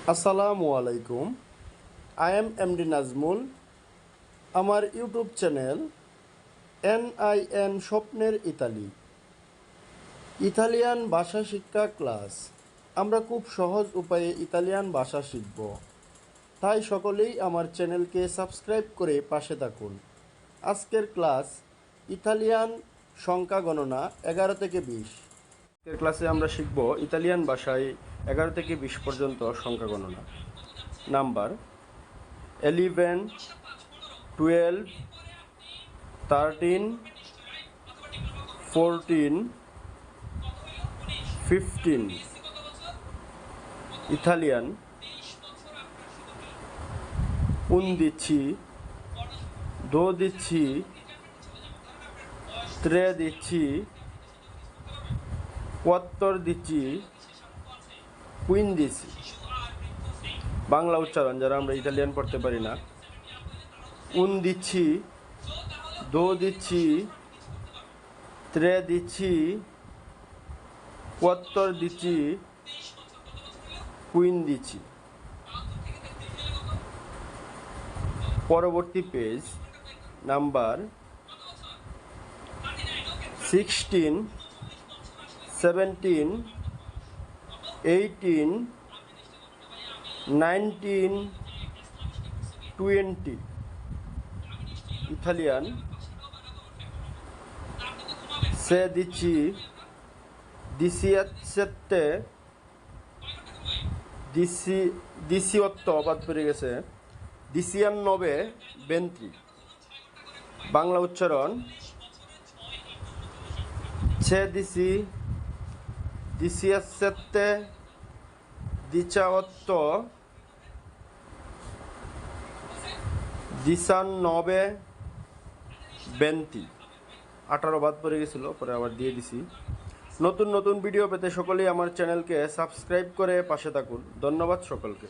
আসসালামু আলাইকুম। I am MD Nazmul. আমার ইউটিউব চ্যানেল NIN স্বপ্নের ইতালি, ইতালিয়ান ভাষা শিক্ষা ক্লাস। আমরা খুব সহজ উপায়ে ইতালিয়ান ভাষা শিখব, তাই সকলেই আমার চ্যানেলকে সাবস্ক্রাইব করে পাশে থাকুন। আজকের ক্লাস ইতালিয়ান সংখ্যা গণনা 11 থেকে 20। আজকের ক্লাসে আমরা শিখব ইতালিয়ান ভাষায় 11 থেকে 20 পর্যন্ত সংখ্যা গণনা। নাম্বার 11, 12, 13, 14, 15। ইতালিয়ান 11, 12, 13, 14, 15। বাংলা উচ্চারণ যারা আমরা ইতালিয়ান পড়তে পারি না, 11, 12, 13, 14, 15। পরবর্তী পেজ নাম্বার 16, 17, 18, 19, 20। ইতালিয়ান 16, 17, 18 বাদ পড়ে গেছে, 19, 20। বাংলা উচ্চারণ 16, 17, 18, 19, 20। 18 বাদ পড়ে গেছিলো, পরে আবার দিয়ে দিছি। নতুন নতুন ভিডিও পেতে সকলেই আমার চ্যানেলকে সাবস্ক্রাইব করে পাশে থাকুন। ধন্যবাদ সকলকে।